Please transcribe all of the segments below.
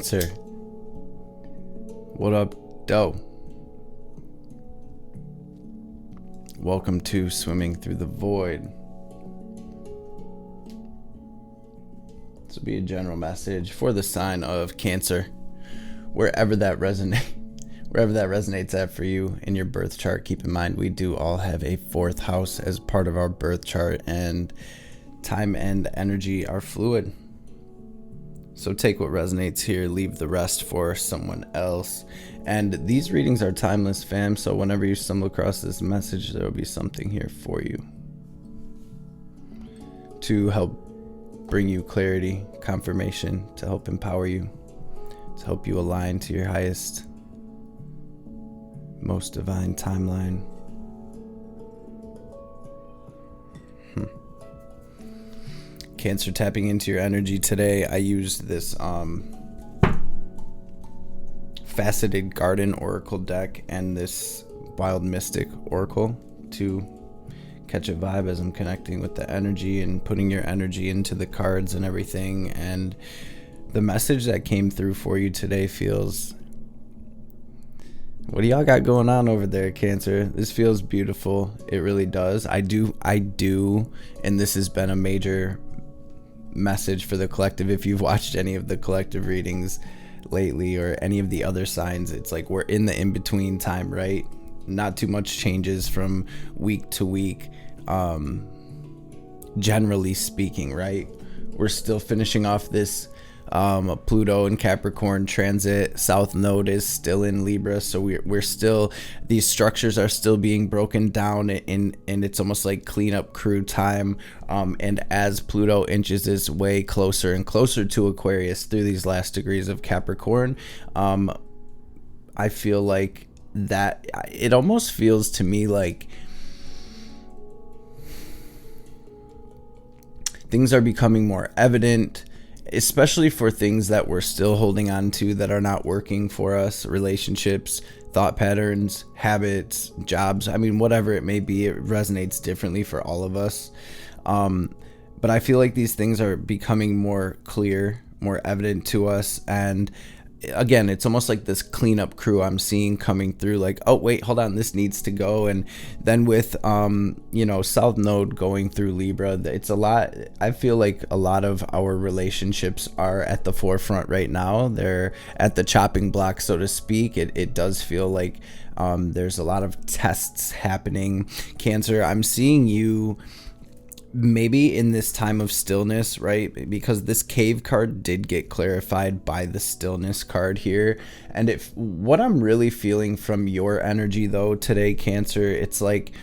Cancer? What up, doe? Welcome to Swimming Through the Void. This will be a general message for the sign of Cancer, wherever that resonates at for you in your birth chart. Keep in mind, we do all have a fourth house as part of our birth chart, and time and energy are fluid. So take what resonates here, leave the rest for someone else. And these readings are timeless, fam, so whenever you stumble across this message, there will be something here for you to help bring you clarity, confirmation, to help empower you, to help you align to your highest, most divine timeline. Cancer, tapping into your energy today. I used this Faceted Garden Oracle deck and this Wild Mystic Oracle to catch a vibe as I'm connecting with the energy and putting your energy into the cards and everything. And the message that came through for you today feels, what do y'all got going on over there, Cancer? This feels beautiful. It really does. I do, and this has been a major message for the collective. If you've watched any of the collective readings lately or any of the other signs, it's like we're in the in-between time, right? Not too much changes from week to week, generally speaking, right? We're still finishing off this Pluto and Capricorn transit. South node is still in Libra, so we're still, these structures are still being broken down and it's almost like cleanup crew time. And as Pluto inches its way closer and closer to Aquarius through these last degrees of Capricorn, I feel like that it almost feels to me like things are becoming more evident, especially for things that we're still holding on to that are not working for us, relationships, thought patterns, habits, jobs. I mean, whatever it may be, it resonates differently for all of us. But I feel like these things are becoming more clear, more evident to us. And again, it's almost like this cleanup crew I'm seeing coming through, like, oh wait, hold on, this needs to go. And then with South node going through Libra, it's a lot. I feel like a lot of our relationships are at the forefront right now. They're at the chopping block, so to speak. It does feel like there's a lot of tests happening. Cancer, I'm seeing you maybe in this time of stillness, right? Because this cave card did get clarified by the stillness card here. And what I'm really feeling from your energy though today, Cancer, it's like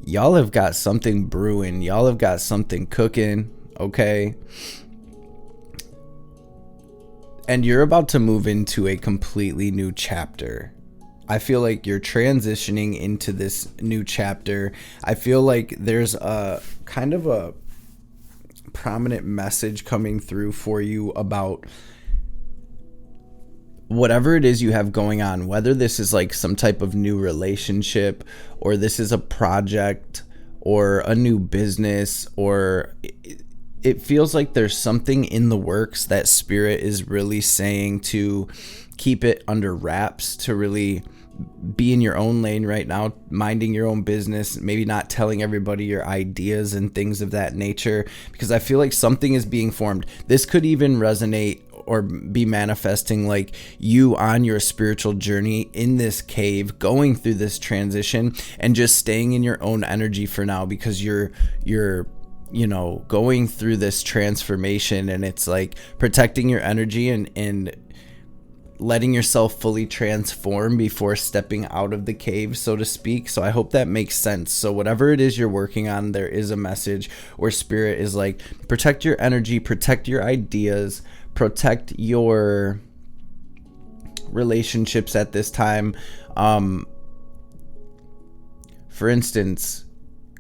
y'all have got something brewing, y'all have got something cooking, okay? And you're about to move into a completely new chapter. I feel like you're transitioning into this new chapter. I feel like there's a kind of a prominent message coming through for you about whatever it is you have going on, whether this is like some type of new relationship or this is a project or a new business, or it feels like there's something in the works that Spirit is really saying to keep it under wraps, to really be in your own lane right now, minding your own business, maybe not telling everybody your ideas and things of that nature, because I feel like something is being formed. This could even resonate or be manifesting like you on your spiritual journey in this cave, going through this transition and just staying in your own energy for now, because you're going through this transformation, and it's like protecting your energy and letting yourself fully transform before stepping out of the cave, so to speak. So I hope that makes sense. So whatever it is you're working on, there is a message where Spirit is like, protect your energy, protect your ideas, protect your relationships at this time. For instance,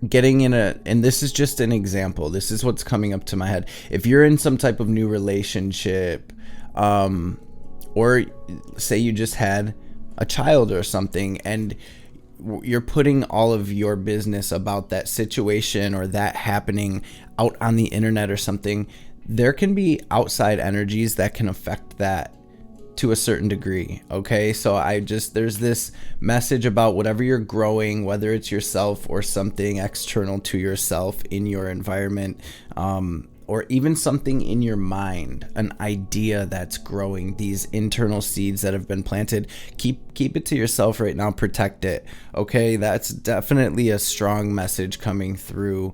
getting in and this is just an example, this is what's coming up to my head. If you're in some type of new relationship, or say you just had a child or something, and you're putting all of your business about that situation or that happening out on the internet or something, there can be outside energies that can affect that to a certain degree. Okay, so there's this message about whatever you're growing, whether it's yourself or something external to yourself in your environment, or even something in your mind, an idea that's growing, these internal seeds that have been planted. Keep it to yourself right now. Protect it. Okay, that's definitely a strong message coming through.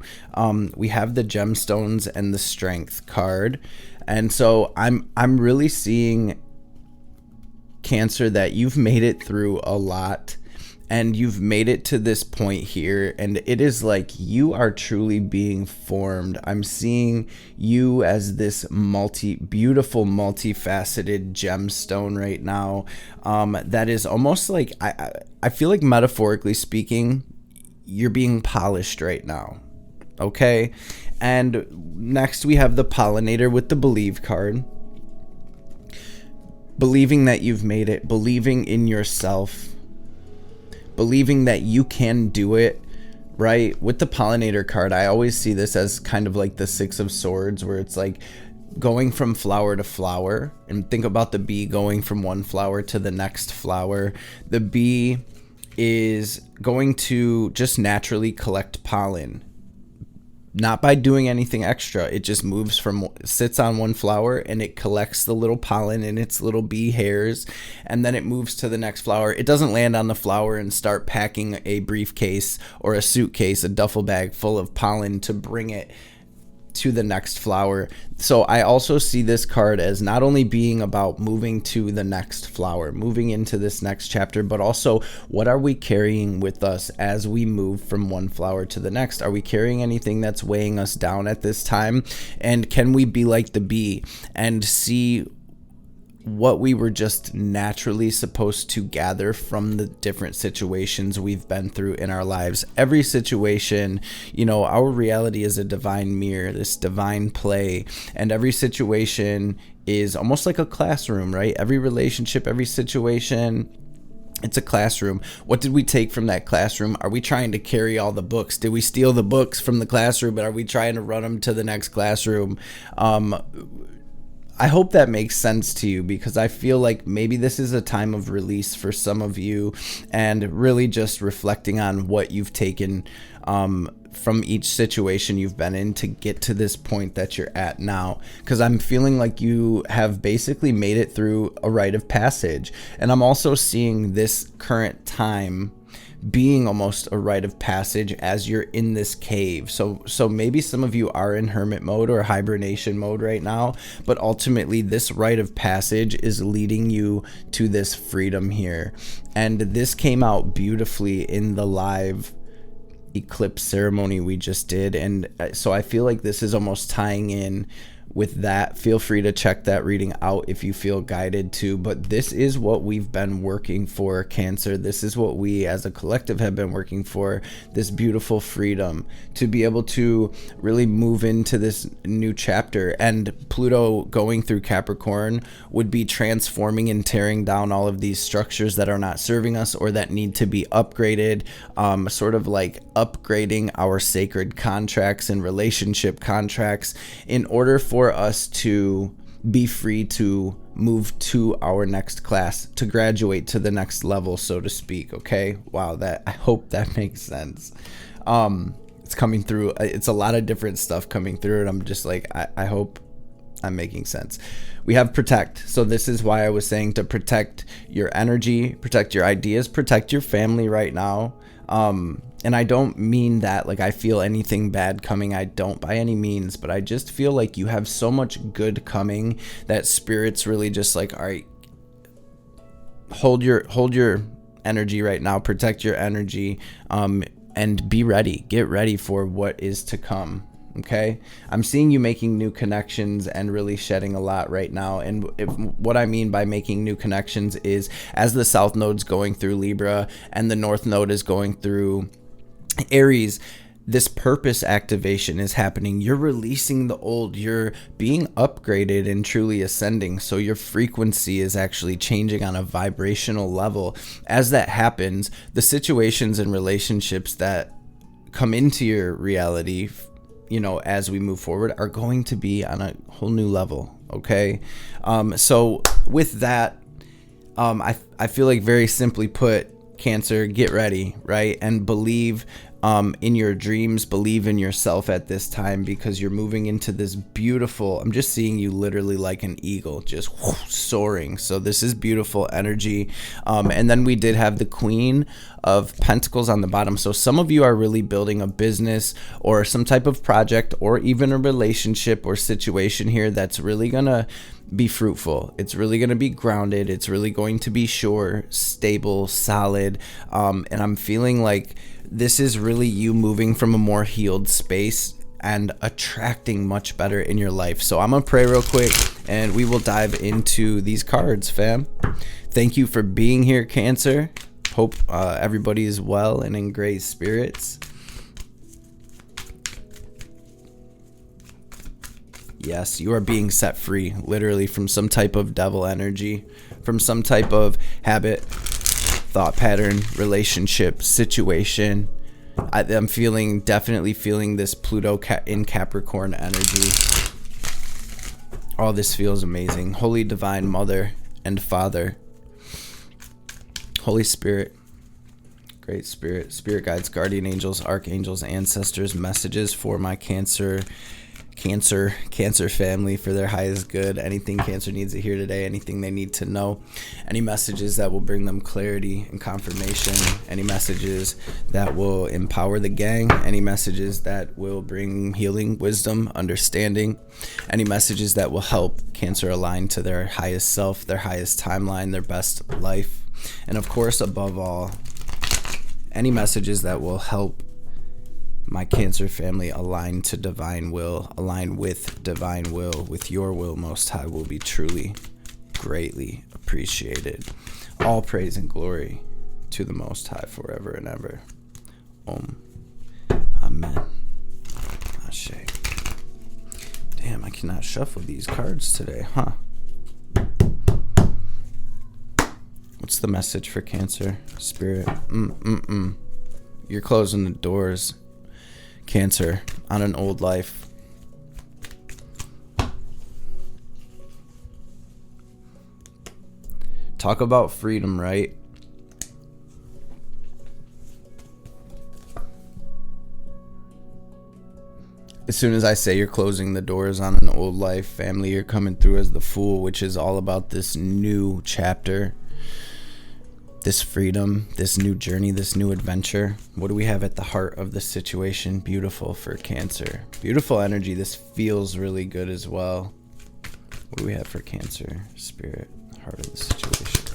We have the gemstones and the strength card, and so I'm really seeing, Cancer, that you've made it through a lot, and you've made it to this point here, and it is like you are truly being formed. I'm seeing you as this beautiful, multifaceted gemstone right now, that is almost like, I feel like, metaphorically speaking, you're being polished right now. Okay, and next we have the pollinator with the believe card. Believing that you've made it, believing in yourself, believing that you can do it, right? With the pollinator card, I always see this as kind of like the Six of Swords, where it's like going from flower to flower. And think about the bee going from one flower to the next flower. The bee is going to just naturally collect pollen, not by doing anything extra. It just sits on one flower and it collects the little pollen in its little bee hairs, and then it moves to the next flower. It doesn't land on the flower and start packing a briefcase or a suitcase, a duffel bag full of pollen to bring it to the next flower. So I also see this card as not only being about moving to the next flower, moving into this next chapter, but also what are we carrying with us as we move from one flower to the next? Are we carrying anything that's weighing us down at this time? And can we be like the bee and see what we were just naturally supposed to gather from the different situations we've been through in our lives? Every situation, our reality is a divine mirror, this divine play, and every situation is almost like a classroom, right? Every relationship, every situation, it's a classroom. What did we take from that classroom? Are we trying to carry all the books? Did we steal the books from the classroom, but are we trying to run them to the next classroom? I hope that makes sense to you, because I feel like maybe this is a time of release for some of you, and really just reflecting on what you've taken from each situation you've been in to get to this point that you're at now. Because I'm feeling like you have basically made it through a rite of passage, and I'm also seeing this current time being almost a rite of passage as you're in this cave. So maybe some of you are in hermit mode or hibernation mode right now, but ultimately this rite of passage is leading you to this freedom here. And this came out beautifully in the live eclipse ceremony we just did, and so I feel like this is almost tying in with that. Feel free to check that reading out if you feel guided to, but this is what we've been working for, Cancer. This is what we as a collective have been working for, this beautiful freedom to be able to really move into this new chapter. And Pluto going through Capricorn would be transforming and tearing down all of these structures that are not serving us or that need to be upgraded, sort of like upgrading our sacred contracts and relationship contracts in order for us to be free to move to our next class, to graduate to the next level, so to speak. Okay, wow, I hope that makes sense. It's coming through. It's a lot of different stuff coming through, and I'm just like, I hope I'm making sense. We have protect. So this is why I was saying to protect your energy, protect your ideas, protect your family right now. And I don't mean that like I feel anything bad coming. I don't by any means, but I just feel like you have so much good coming that Spirit's really just like, all right, hold your energy right now, protect your energy, and be ready. Get ready for what is to come. Okay, I'm seeing you making new connections and really shedding a lot right now. And what I mean by making new connections is as the South Node's going through Libra and the North Node is going through Aries, this purpose activation is happening. You're releasing the old, you're being upgraded and truly ascending. So your frequency is actually changing on a vibrational level. As that happens, the situations and relationships that come into your reality, as we move forward, are going to be on a whole new level. Okay. So with that, I feel like, very simply put, Cancer, get ready, right? And believe in your dreams, believe in yourself at this time, because you're moving into this beautiful, I'm just seeing you literally like an eagle, just soaring. So this is beautiful energy. And then we did have the Queen of Pentacles on the bottom. So some of you are really building a business or some type of project or even a relationship or situation here that's really gonna be fruitful. It's really going to be grounded. It's really going to be sure, stable, solid. And I'm feeling like this is really you moving from a more healed space and attracting much better in your life. So I'm going to pray real quick and we will dive into these cards, fam. Thank you for being here, Cancer. Hope everybody is well and in great spirits. Yes, you are being set free, literally, from some type of devil energy, from some type of habit, thought pattern, relationship, situation. I'm definitely feeling this Pluto in Capricorn energy. All this feels amazing. Holy Divine Mother and Father, Holy Spirit, Great Spirit, Spirit Guides, Guardian Angels, Archangels, Ancestors, messages for my Cancer family for their highest good. Anything Cancer needs to hear today, anything they need to know, any messages that will bring them clarity and confirmation, any messages that will empower the gang, any messages that will bring healing, wisdom, understanding, any messages that will help Cancer align to their highest self, their highest timeline, their best life, and of course, above all, any messages that will help my Cancer family align to divine will, align with divine will, with your will, Most High, will be truly, greatly appreciated. All praise and glory to the Most High forever and ever. Om. Amen. Ashe. Damn, I cannot shuffle these cards today, huh? What's the message for Cancer? Spirit. You're closing the doors, Cancer, on an old life. Talk about freedom, right? As soon as I say you're closing the doors on an old life, family, you're coming through as the Fool, which is all about this new chapter, this freedom, this new journey, this new adventure. What do we have at the heart of the situation? Beautiful for Cancer. Beautiful energy. This feels really good as well. What do we have for Cancer? Spirit, heart of the situation.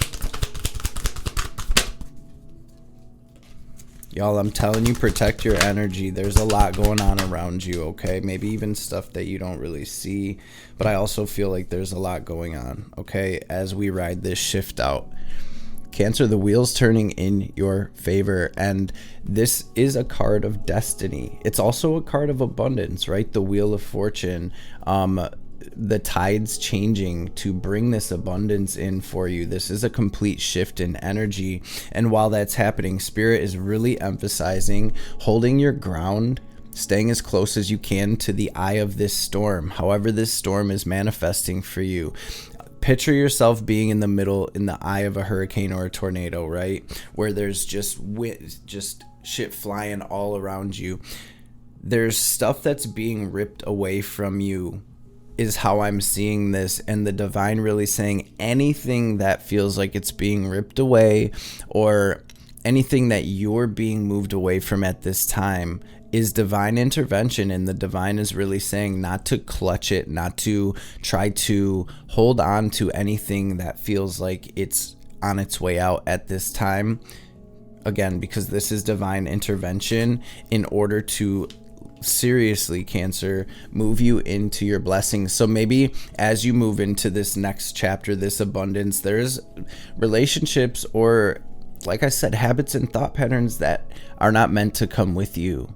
Y'all, I'm telling you, protect your energy. There's a lot going on around you, okay? Maybe even stuff that you don't really see, but I also feel like there's a lot going on, okay? As we ride this shift out. Cancer, the wheel's turning in your favor, and this is a card of destiny. It's also a card of abundance, right? The Wheel of Fortune, the tides changing to bring this abundance in for you. This is a complete shift in energy, and while that's happening, Spirit is really emphasizing holding your ground, staying as close as you can to the eye of this storm, however this storm is manifesting for you. Picture yourself being in the middle, in the eye of a hurricane or a tornado, right? Where there's just shit flying all around you. There's stuff that's being ripped away from you, is how I'm seeing this. And the divine really saying anything that feels like it's being ripped away, or anything that you're being moved away from at this time, is divine intervention. And the divine is really saying not to clutch it, not to try to hold on to anything that feels like it's on its way out at this time. Again, because this is divine intervention in order to seriously, Cancer, move you into your blessings. So maybe as you move into this next chapter, this abundance, there's relationships or, like I said, habits and thought patterns that are not meant to come with you.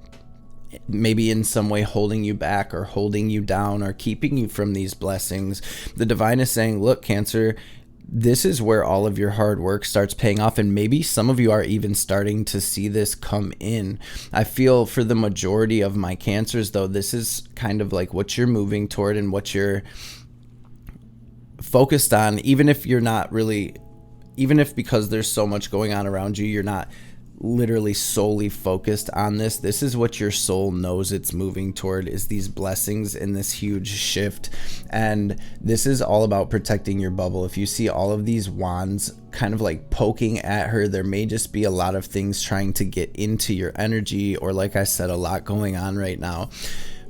Maybe in some way holding you back or holding you down or keeping you from these blessings. The divine is saying, look, Cancer, this is where all of your hard work starts paying off. And maybe some of you are even starting to see this come in. I feel for the majority of my Cancers, though, this is kind of like what you're moving toward and what you're focused on, even if you're not really even if because there's so much going on around you, you're not literally solely focused on this. This is what your soul knows it's moving toward, is these blessings in this huge shift. And this is all about protecting your bubble. If you see all of these wands kind of like poking at her, there may just be a lot of things trying to get into your energy, or like I said, a lot going on right now.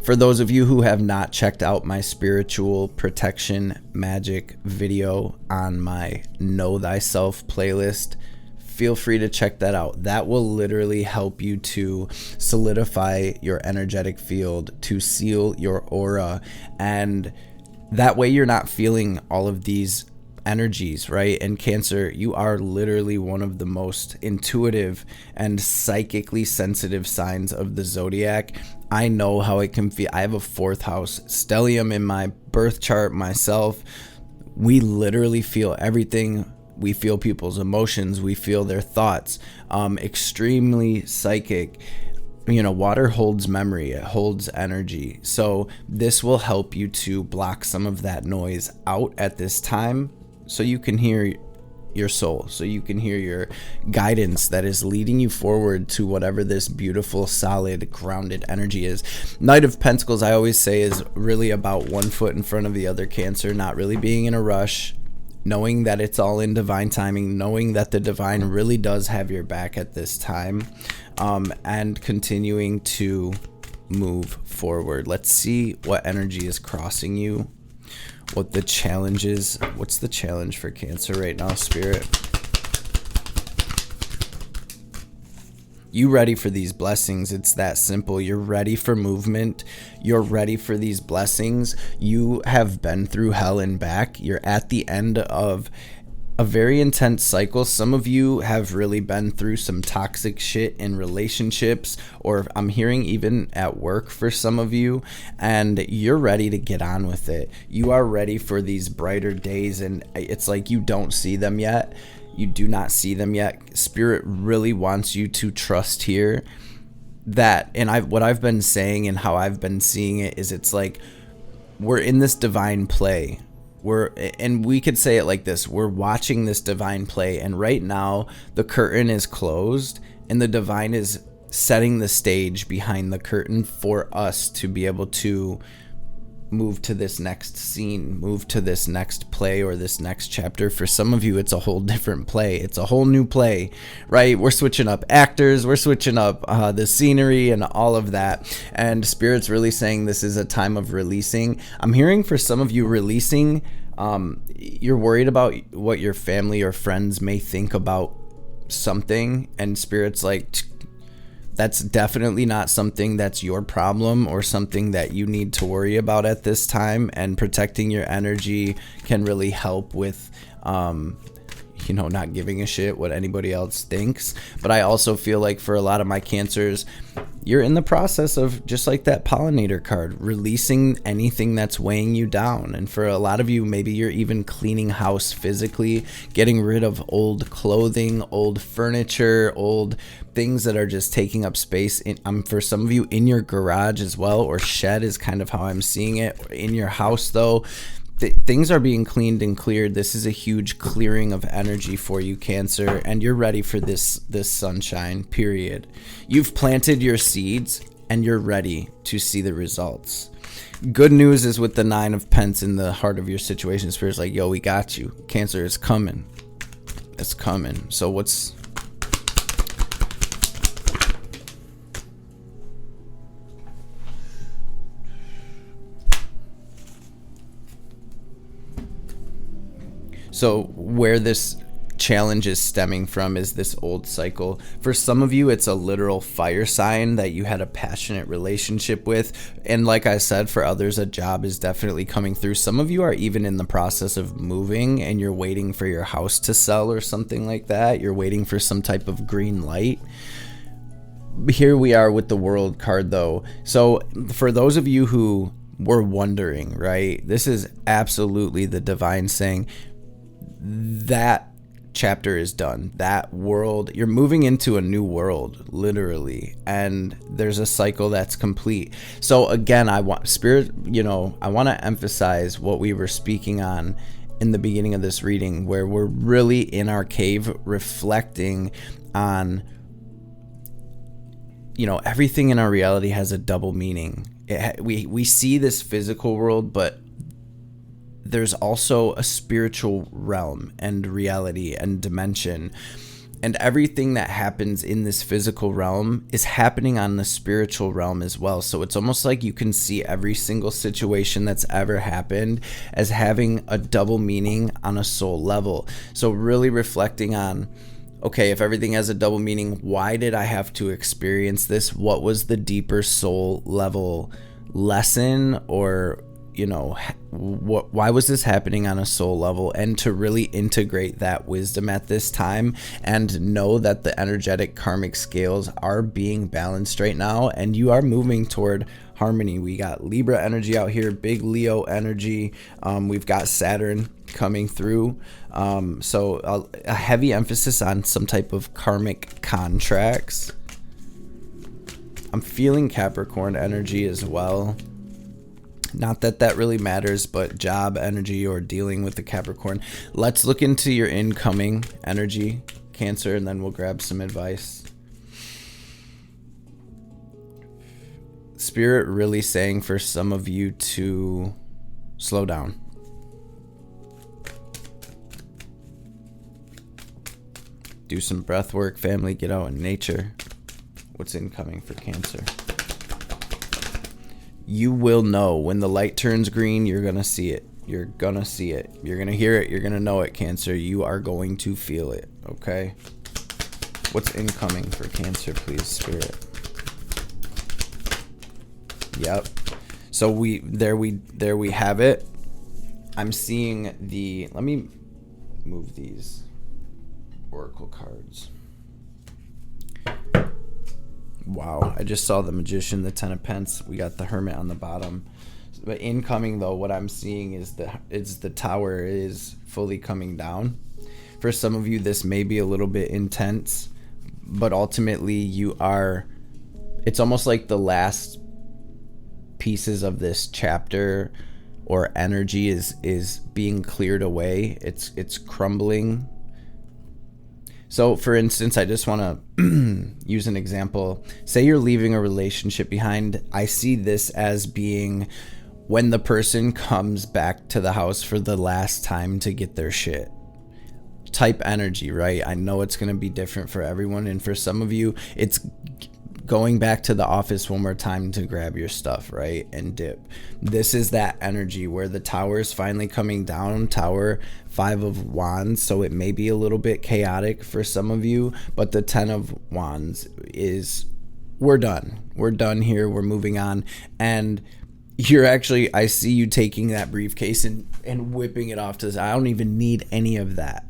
For those of you who have not checked out my spiritual protection magic video on my Know Thyself playlist, feel free to check that out. That will literally help you to solidify your energetic field, to seal your aura, and that way you're not feeling all of these energies, right? And Cancer, you are literally one of the most intuitive and psychically sensitive signs of the zodiac. I know how it can feel. I have a 4th house stellium in my birth chart myself. We literally feel everything. We feel people's emotions. We feel their thoughts. Extremely psychic. You know, water holds memory. It holds energy. So this will help you to block some of that noise out at this time, so you can hear your soul, so you can hear your guidance that is leading you forward to whatever this beautiful, solid, grounded energy is. Knight of Pentacles, I always say, is really about one foot in front of the other, Cancer, not really being in a rush, knowing that it's all in divine timing, knowing that the divine really does have your back at this time, and continuing to move forward. Let's see what energy is crossing you, what the challenge is. What's the challenge for Cancer right now, Spirit? You ready for these blessings? It's that simple. You're ready for movement. You're ready for these blessings. You have been through hell and back. You're at the end of a very intense cycle. Some of you have really been through some toxic shit in relationships, or I'm hearing even at work for some of you, and you're ready to get on with it. You are ready for these brighter days, and it's like you don't see them yet. You do not see them yet. Spirit really wants you to trust here that, and what I've been saying and how I've been seeing it is, it's like we're in this divine play. And we could say it like this: we're watching this divine play, and right now the curtain is closed and the divine is setting the stage behind the curtain for us to be able to move to this next scene, move to this next play or this next chapter. For some of you, it's a whole different play. It's a whole new play, right? We're switching up actors, we're switching up the scenery and all of that. And Spirit's really saying this is a time of releasing. I'm hearing for some of you releasing, you're worried about what your family or friends may think about something, and Spirit's like, that's definitely not something that's your problem or something that you need to worry about at this time. And protecting your energy can really help with, not giving a shit what anybody else thinks. But I also feel like for a lot of my Cancers, you're in the process of, just like that pollinator card, releasing anything that's weighing you down. And for a lot of you, maybe you're even cleaning house physically, getting rid of old clothing, old furniture, old things that are just taking up space. For some of you, in your garage as well, or shed is kind of how I'm seeing it. In your house, though, things are being cleaned and cleared. This is a huge clearing of energy for you, Cancer, and you're ready for this sunshine, period. You've planted your seeds and you're ready to see the results. Good news is with the 9 of Pence in the heart of your situation, Spirit's like, yo, we got you. Cancer is coming. It's coming. So what's... So where this challenge is stemming from is this old cycle. For some of you, it's a literal fire sign that you had a passionate relationship with. And like I said, for others, a job is definitely coming through. Some of you are even in the process of moving and you're waiting for your house to sell or something like that. You're waiting for some type of green light. Here we are with the World card, though. So for those of you who were wondering, right, this is absolutely the divine saying, that chapter is done. That world, you're moving into a new world, literally, and there's a cycle that's complete. So again, I want Spirit, I want to emphasize what we were speaking on in the beginning of this reading, where we're really in our cave reflecting on, everything in our reality has a double meaning. We see this physical world, but there's also a spiritual realm and reality and dimension. And everything that happens in this physical realm is happening on the spiritual realm as well. So it's almost like you can see every single situation that's ever happened as having a double meaning on a soul level. So really reflecting on, okay, if everything has a double meaning, why did I have to experience this? What was the deeper soul level lesson, or why was this happening on a soul level? And to really integrate that wisdom at this time and know that the energetic karmic scales are being balanced right now, and you are moving toward harmony. We got Libra energy out here, big Leo energy. We've got Saturn coming through. So a heavy emphasis on some type of karmic contracts. I'm feeling Capricorn energy as well. Not that that really matters, but job energy or dealing with the Capricorn. Let's look into your incoming energy, Cancer, and then we'll grab some advice. Spirit really saying for some of you to slow down. Do some breath work, family, get out in nature. What's incoming for Cancer? You will know when the light turns green. You're going to see it. You're going to see it. You're going to hear it. You're going to know it, Cancer. You are going to feel it. Okay? What's incoming for Cancer, please, Spirit? Yep. So there we have it. I'm seeing let me move these oracle cards. Wow, I just saw the Magician, the Ten of Pence. We got the Hermit on the bottom. But incoming, though, what I'm seeing is the Tower is fully coming down. For some of you, this may be a little bit intense, but ultimately it's almost like the last pieces of this chapter or energy is being cleared away. It's crumbling. So, for instance, I just want to use an example. Say you're leaving a relationship behind. I see this as being when the person comes back to the house for the last time to get their shit. Type energy, right? I know it's going to be different for everyone. And for some of you, it's going back to the office one more time to grab your stuff, right? And dip. This is that energy where the Tower is finally coming down. Tower, 5 of Wands. So it may be a little bit chaotic for some of you, but the 10 of Wands is, we're done. We're done here. We're moving on. And I see you taking that briefcase and whipping it off to the, I don't even need any of that.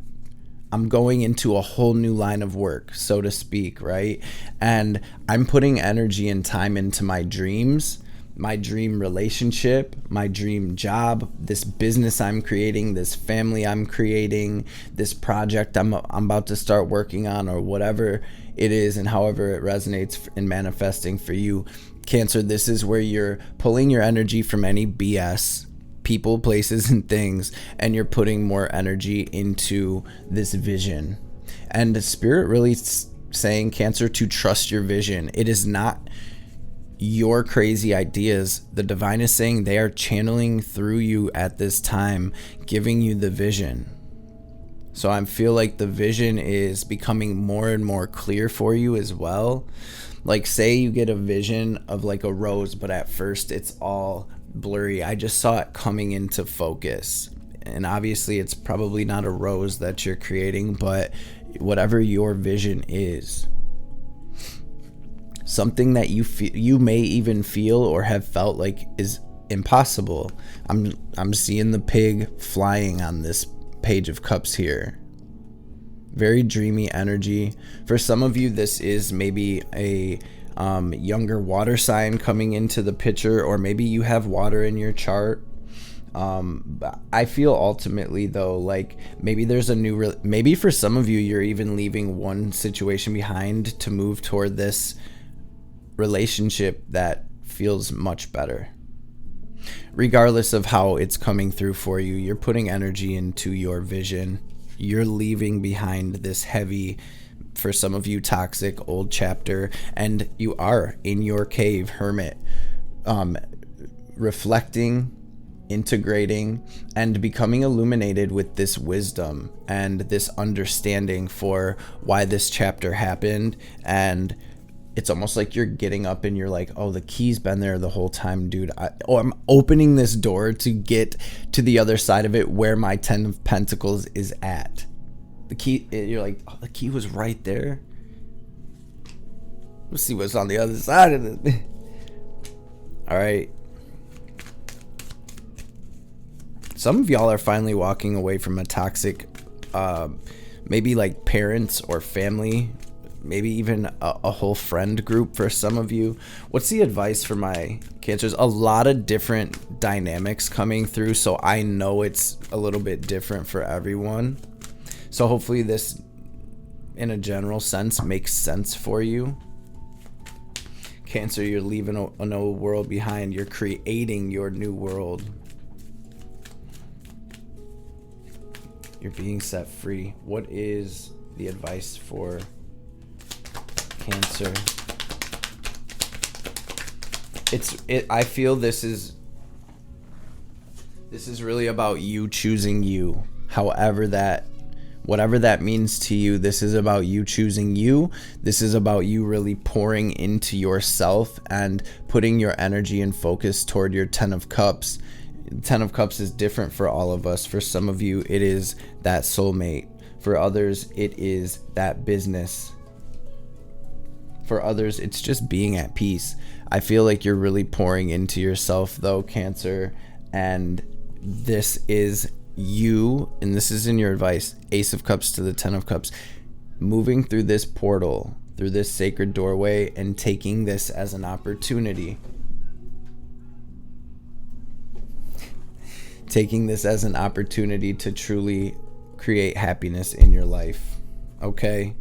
I'm going into a whole new line of work, so to speak, right? And I'm putting energy and time into my dreams, my dream relationship, my dream job, this business I'm creating, this family I'm creating, this project I'm about to start working on, or whatever it is, and however it resonates in manifesting for you. Cancer, this is where you're pulling your energy from any BS, people, places, and things, and you're putting more energy into this vision. And the Spirit really saying, Cancer, to trust your vision. It is not your crazy ideas. The divine is saying they are channeling through you at this time, giving you the vision. So I feel like the vision is becoming more and more clear for you as well. Like, say you get a vision of like a rose, but at first it's all blurry. I just saw it coming into focus, and obviously it's probably not a rose that you're creating, but whatever your vision is, something that you may even feel or have felt like is impossible. I'm seeing the pig flying on this Page of Cups here. Very dreamy energy. For some of you, this is maybe a younger water sign coming into the picture, or maybe you have water in your chart. But I feel ultimately, though, like maybe there's a new, maybe for some of you, you're even leaving one situation behind to move toward this relationship that feels much better. regardless of how it's coming through for you, you're putting energy into your vision. You're leaving behind this heavy, for some of you, toxic old chapter, and you are in your cave, hermit, reflecting, integrating, and becoming illuminated with this wisdom and this understanding for why this chapter happened. And it's almost like you're getting up and you're like, oh, the key's been there the whole time, dude. I'm opening this door to get to the other side of it where my 10 of Pentacles is at. The key, you're like, oh, the key was right there. Let's see what's on the other side of it. All right. Some of y'all are finally walking away from a toxic, maybe like parents or family, maybe even a whole friend group for some of you. What's the advice for my Cancers? A lot of different dynamics coming through, so I know it's a little bit different for everyone. So hopefully this, in a general sense, makes sense for you. Cancer, you're leaving an old world behind. You're creating your new world. You're being set free. What is the advice for Cancer? I feel this is really about you choosing you. Whatever that means to you, this is about you choosing you. This is about you really pouring into yourself and putting your energy and focus toward your 10 of Cups. 10 of Cups is different for all of us. For some of you, it is that soulmate. For others, it is that business. For others, it's just being at peace. I feel like you're really pouring into yourself though, Cancer, and this is you, and this is in your advice, Ace of Cups to the 10 of Cups, moving through this portal, through this sacred doorway, and taking this as an opportunity. Taking this as an opportunity to truly create happiness in your life, okay?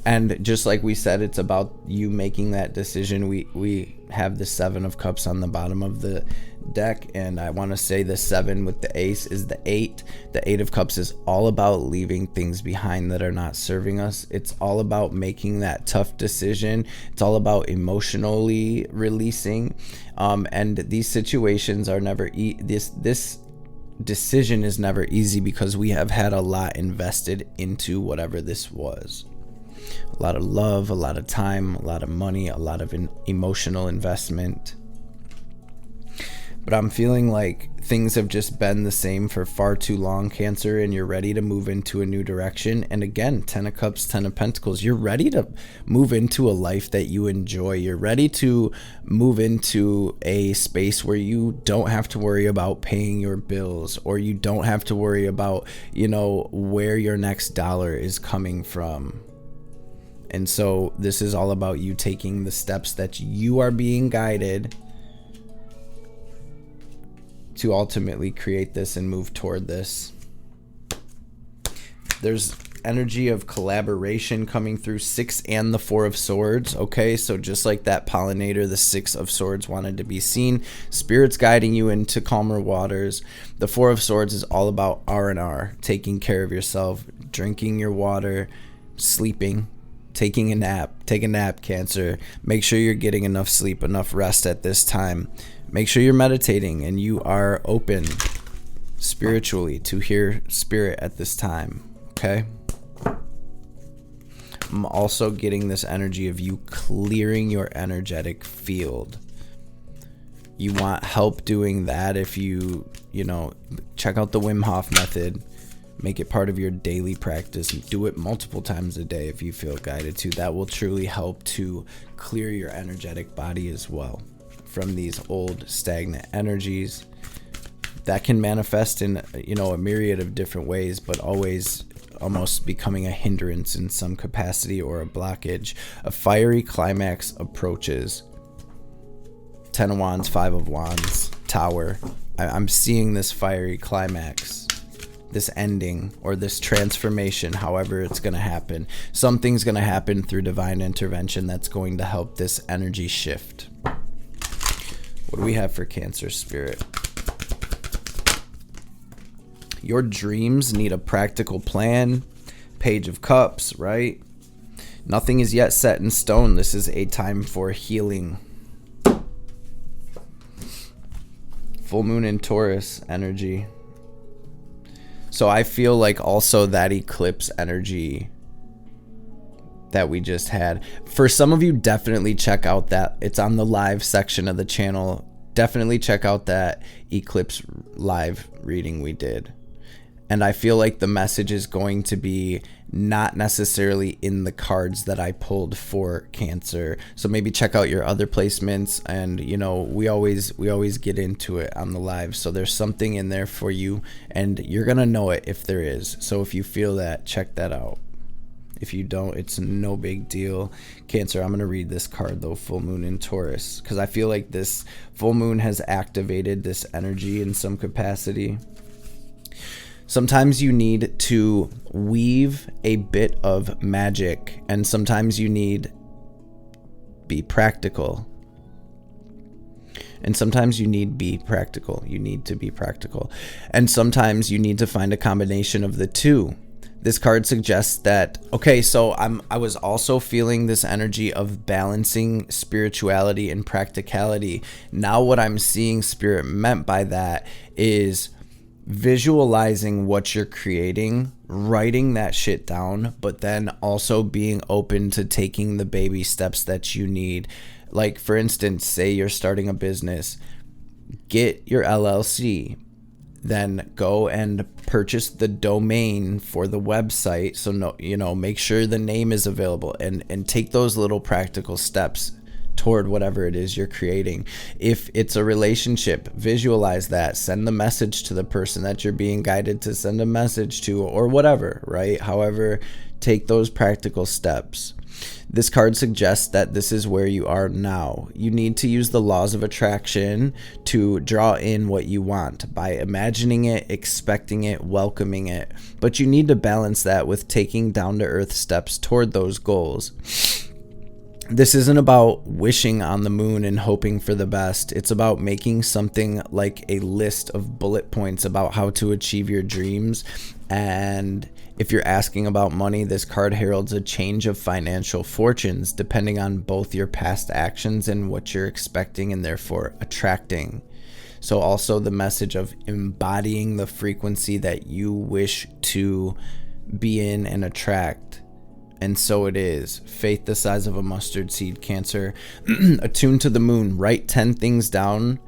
And just like we said, it's about you making that decision. We have the 7 of Cups on the bottom of the deck, and I want to say the 7 with the ace is the 8. The 8 of Cups is all about leaving things behind that are not serving us. It's all about making that tough decision. It's all about emotionally releasing, and these situations are never this decision is never easy because we have had a lot invested into whatever this was. A lot of love, a lot of time, a lot of money, a lot of emotional investment. But I'm feeling like things have just been the same for far too long, Cancer, and you're ready to move into a new direction. And again, 10 of Cups, 10 of Pentacles, you're ready to move into a life that you enjoy. You're ready to move into a space where you don't have to worry about paying your bills, or you don't have to worry about, where your next dollar is coming from. And so this is all about you taking the steps that you are being guided to ultimately create this and move toward this. There's energy of collaboration coming through, 6 and the 4 of Swords. Okay, so just like that pollinator, the 6 of Swords wanted to be seen. Spirit's guiding you into calmer waters. The 4 of Swords is all about R&R, taking care of yourself, drinking your water, sleeping, taking a nap. Take a nap, Cancer. Make sure you're getting enough sleep, enough rest at this time. Make sure you're meditating and you are open spiritually to hear spirit at this time, okay? I'm also getting this energy of you clearing your energetic field. You want help doing that? If you check out the Wim Hof method. Make it part of your daily practice. Do it multiple times a day if you feel guided to. That will truly help to clear your energetic body as well from these old stagnant energies that can manifest in a myriad of different ways, but always almost becoming a hindrance in some capacity or a blockage. A fiery climax approaches. 10 of Wands, 5 of Wands, Tower. I'm seeing this fiery climax, this ending, or this transformation, however it's going to happen. Something's going to happen through divine intervention that's going to help this energy shift. What do we have for Cancer Spirit? Your dreams need a practical plan. Page of Cups, right? Nothing is yet set in stone. This is a time for healing. Full moon in Taurus energy. So I feel like also that eclipse energy that we just had. For some of you, definitely check out that. It's on the live section of the channel. Definitely check out that eclipse live reading we did. And I feel like the message is going to be not necessarily in the cards that I pulled for Cancer. So maybe check out your other placements, and you know, we always get into it on the live. So there's something in there for you, and you're going to know it if there is. So if you feel that, check that out. If you don't, it's no big deal. Cancer, I'm going to read this card though, full moon in Taurus, because I feel like this full moon has activated this energy in some capacity. Sometimes you need to weave a bit of magic, and sometimes you need be practical. And sometimes you need be practical. You need to be practical. And sometimes you need to find a combination of the two. This card suggests that, okay, so I was also feeling this energy of balancing spirituality and practicality. Now what I'm seeing Spirit meant by that is visualizing what you're creating, writing that shit down, but then also being open to taking the baby steps that you need. Like, for instance, say you're starting a business, get your LLC, then go and purchase the domain for the website. So no, you know, make sure the name is available, and take those little practical steps toward whatever it is you're creating. If it's a relationship, visualize that, send the message to the person that you're being guided to send a message to, or whatever, right? However, take those practical steps. This card suggests that this is where you are now. You need to use the laws of attraction to draw in what you want by imagining it, expecting it, welcoming it. But you need to balance that with taking down-to-earth steps toward those goals. This isn't about wishing on the moon and hoping for the best. It's about making something like a list of bullet points about how to achieve your dreams. And if you're asking about money, this card heralds a change of financial fortunes depending on both your past actions and what you're expecting and therefore attracting. So also the message of embodying the frequency that you wish to be in and attract. And so it is. Faith the size of a mustard seed, Cancer. Attuned to the moon. Write 10 things down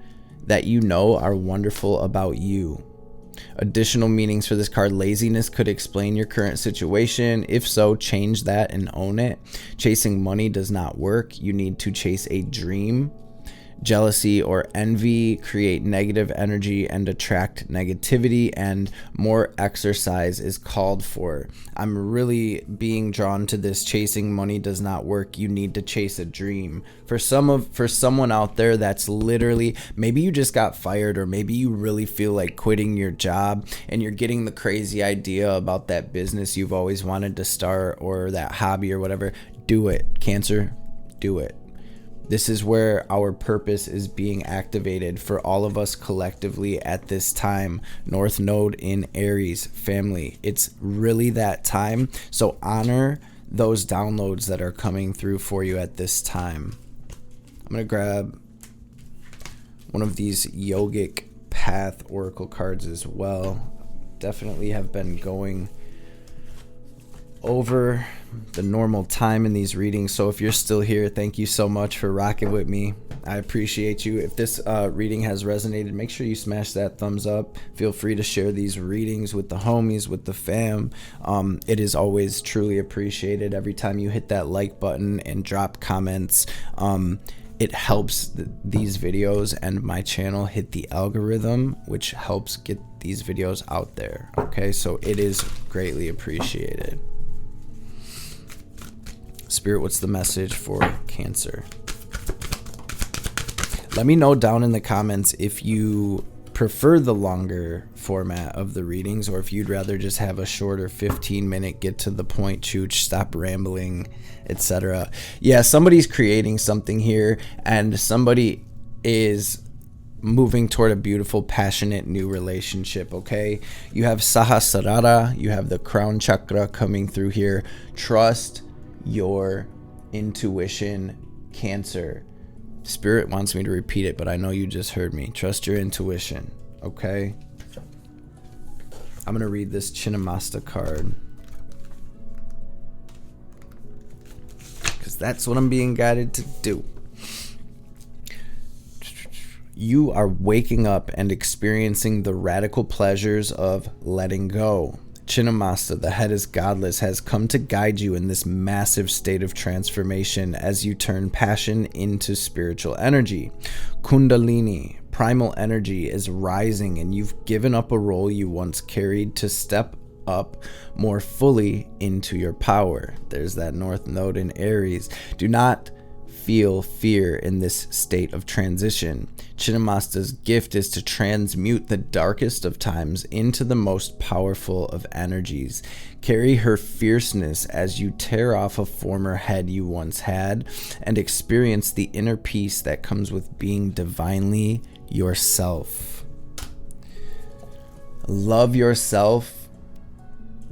that you know are wonderful about you. Additional meanings for this card. Laziness could explain your current situation. If so, change that and own it. Chasing money does not work. You need to chase a dream. Jealousy or envy create negative energy and attract negativity, and more exercise is called for. I'm really being drawn to this. Chasing money does not work. You need to chase a dream. For someone out there, that's literally, maybe you just got fired, or maybe you really feel like quitting your job and you're getting the crazy idea about that business you've always wanted to start, or that hobby or whatever. Do it, Cancer. Do it. This is where our purpose is being activated for all of us collectively at this time. North Node in Aries, family. It's really that time. So honor those downloads that are coming through for you at this time. I'm going to grab one of these yogic path oracle cards as well. Definitely have been going over the normal time in these readings, so if you're still here, thank you so much for rocking with me. I appreciate you. If this reading has resonated, make sure you smash that thumbs up. Feel free to share these readings with the homies, with the fam. It is always truly appreciated every time you hit that like button and drop comments. It helps these videos and my channel hit the algorithm, which helps get these videos out there. Okay, so it is greatly appreciated. Spirit, what's the message for Cancer? Let me know down in the comments if you prefer the longer format of the readings, or if you'd rather just have a shorter 15-minute get to the point, chooch, stop rambling, etc. Yeah, somebody's creating something here, and somebody is moving toward a beautiful, passionate new relationship, okay? You have Sahasrara, you have the crown chakra coming through here. Trust your intuition, Cancer. Spirit wants me to repeat it, but I know you just heard me. Trust your intuition, okay? I'm going to read this Chinnamasta card, because that's what I'm being guided to do. You are waking up and experiencing the radical pleasures of letting go. Chinnamasta, the head is godless, has come to guide you in this massive state of transformation as you turn passion into spiritual energy. Kundalini, primal energy, is rising, and you've given up a role you once carried to step up more fully into your power. There's that North Node in Aries. Do not feel fear in this state of transition. Chinnamasta's gift is to transmute the darkest of times into the most powerful of energies. Carry her fierceness as you tear off a former head you once had and experience the inner peace that comes with being divinely yourself. Love yourself.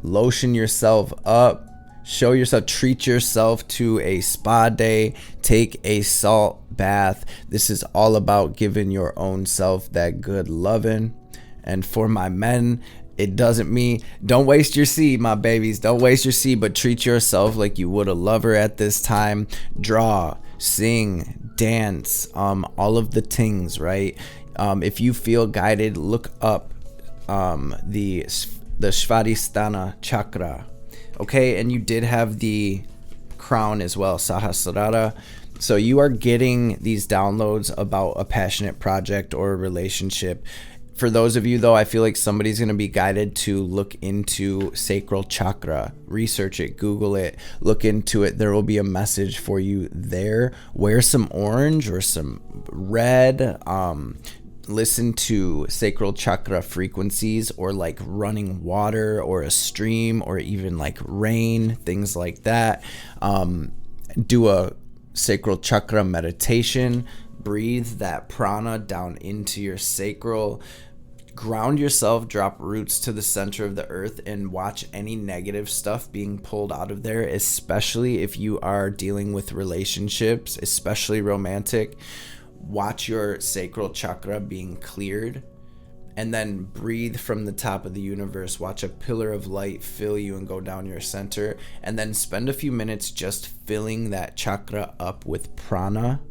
Lotion yourself up. Show yourself, treat yourself to a spa day, take a salt bath. This is all about giving your own self that good loving. And for my men, it doesn't mean, don't waste your seed, my babies. Don't waste your seed, but treat yourself like you would a lover at this time. Draw, sing, dance, all of the things, right? If you feel guided, look up the Svadhisthana chakra. Okay, and you did have the crown as well, Sahasrara. So you are getting these downloads about a passionate project or a relationship. For those of you, though, I feel like somebody's going to be guided to look into sacral chakra. Research it, Google it, look into it. There will be a message for you there. Wear some orange or some red. Listen to sacral chakra frequencies, or like running water or a stream, or even like rain, things like that. Do a sacral chakra meditation. Breathe that prana down into your sacral. Ground yourself, drop roots to the center of the earth, and watch any negative stuff being pulled out of there, especially if you are dealing with relationships, especially romantic. Watch your sacral chakra being cleared, and then breathe from the top of the universe. Watch a pillar of light fill you and go down your center, and then spend a few minutes just filling that chakra up with prana.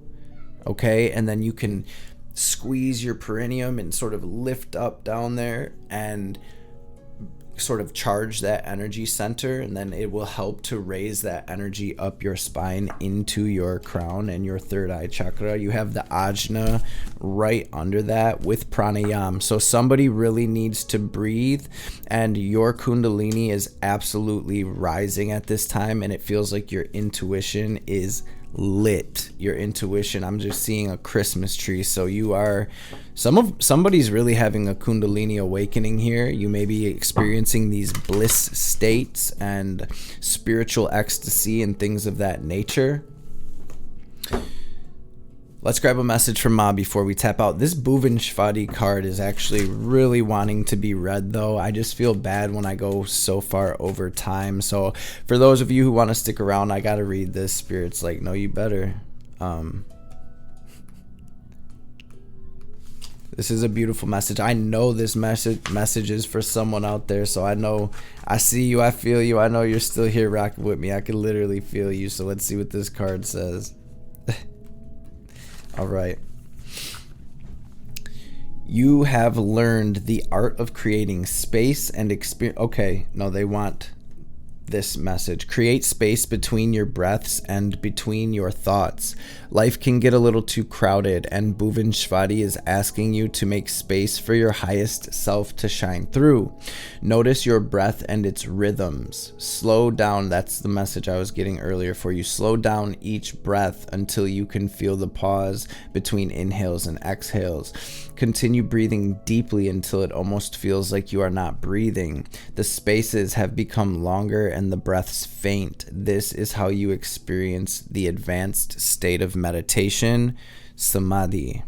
Okay, and then you can squeeze your perineum and sort of lift up down there and sort of charge that energy center, and then it will help to raise that energy up your spine into your crown and your third eye chakra. You have the ajna right under that with pranayam. So somebody really needs to breathe, and your kundalini is absolutely rising at this time, and it feels like your intuition is lit. Your intuition, I'm just seeing a Christmas tree. So you are somebody's really having a kundalini awakening here. You may be experiencing these bliss states and spiritual ecstasy and things of that nature. Let's grab a message from Ma before we tap out. This Bhuvaneshwari card is actually really wanting to be read, though. I just feel bad when I go so far over time. So for those of you who want to stick around, I got to read this. Spirit's like, no, you better. This is a beautiful message. I know this message is for someone out there. So I know, I see you, I feel you. I know you're still here rocking with me. I can literally feel you. So let's see what this card says. All right. You have learned the art of creating space and experience. Okay, no, they want this message. Create space between your breaths and between your thoughts. Life can get a little too crowded, and Bhuvaneshwari is asking you to make space for your highest self to shine through. Notice your breath and its rhythms. Slow down. That's the message I was getting earlier for you. Slow down each breath until you can feel the pause between inhales and exhales. Continue breathing deeply until it almost feels like you are not breathing. The spaces have become longer and the breaths faint. This is how you experience the advanced state of meditation, samadhi.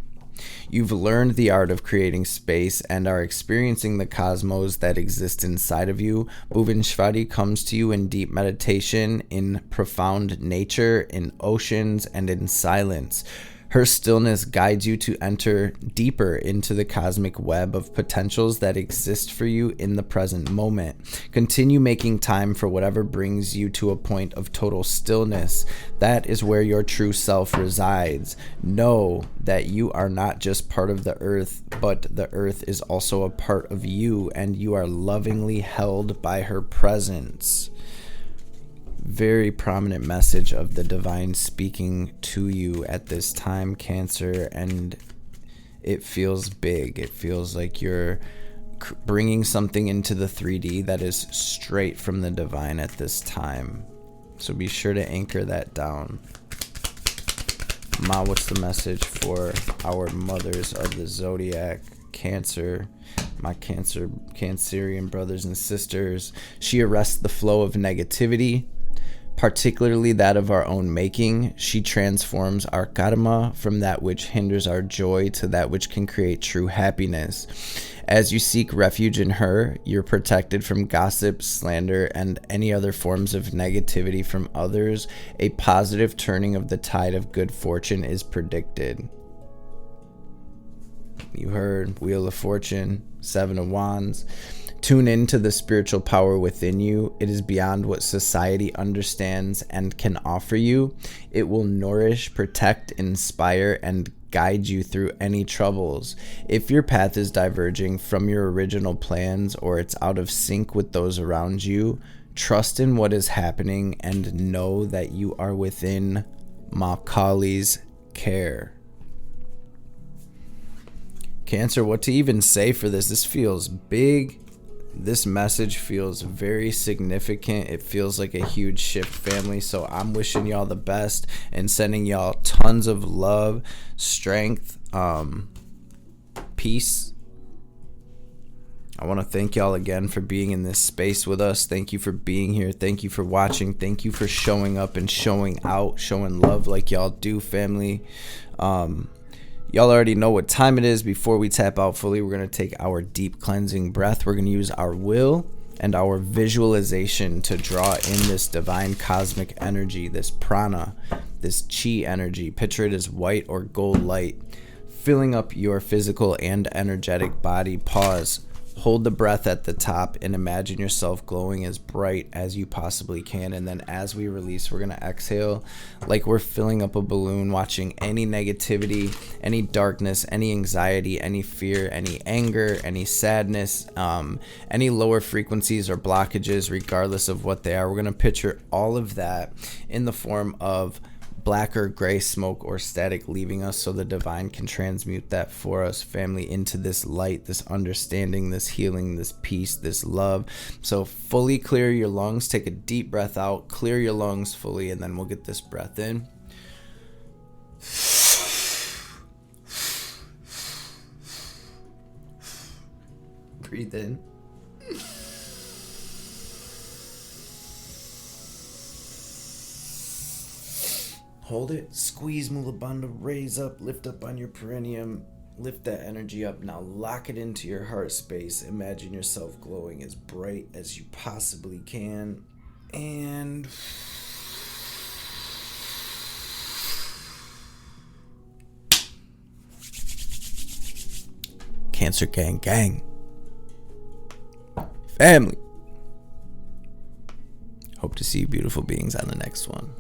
You've learned the art of creating space and are experiencing the cosmos that exist inside of you. Bhuvaneshwari comes to you in deep meditation, in profound nature, in oceans, and in silence. Her stillness guides you to enter deeper into the cosmic web of potentials that exist for you in the present moment. Continue making time for whatever brings you to a point of total stillness. That is where your true self resides. Know that you are not just part of the earth, but the earth is also a part of you, and you are lovingly held by her presence. Very prominent message of the divine speaking to you at this time, Cancer, and it feels big. It feels like you're bringing something into the 3D that is straight from the divine at this time. So be sure to anchor that down. Ma, what's the message for our mothers of the zodiac? Cancer, my Cancerian brothers and sisters. She arrests the flow of negativity, particularly that of our own making. She transforms our karma from that which hinders our joy to that which can create true happiness. As you seek refuge in her, you're protected from gossip, slander, and any other forms of negativity from others. A positive turning of the tide of good fortune is predicted. You heard Wheel of Fortune, 7 of Wands. Tune into the spiritual power within you. It is beyond what society understands and can offer you. It will nourish, protect, inspire, and guide you through any troubles. If your path is diverging from your original plans or it's out of sync with those around you, trust in what is happening and know that you are within Ma Kali's care. Cancer, what to even say for this? This feels big. This message feels very significant. It feels like a huge shift, family. So I'm wishing y'all the best and sending y'all tons of love, strength, peace. I want to thank y'all again for being in this space with us. Thank you for being here. Thank you for watching. Thank you for showing up and showing out, showing love like y'all do, family. Y'all already know what time it is. Before we tap out fully, we're going to take our deep cleansing breath. We're going to use our will and our visualization to draw in this divine cosmic energy, this prana, this chi energy. Picture it as white or gold light, filling up your physical and energetic body. Pause. Hold the breath at the top and imagine yourself glowing as bright as you possibly can. And then as we release, we're going to exhale like we're filling up a balloon, watching any negativity, any darkness, any anxiety, any fear, any anger, any sadness, any lower frequencies or blockages, regardless of what they are. We're going to picture all of that in the form of black or gray smoke or static leaving us, so the divine can transmute that for us, family, into this light, this understanding, this healing, this peace, this love. So fully clear your lungs. Take a deep breath out, clear your lungs fully, and then we'll get this breath in. Breathe in. Hold it, squeeze Mulabandha, raise up, lift up on your perineum, lift that energy up. Now lock it into your heart space. Imagine yourself glowing as bright as you possibly can. And Cancer gang gang. Family. Hope to see you beautiful beings on the next one.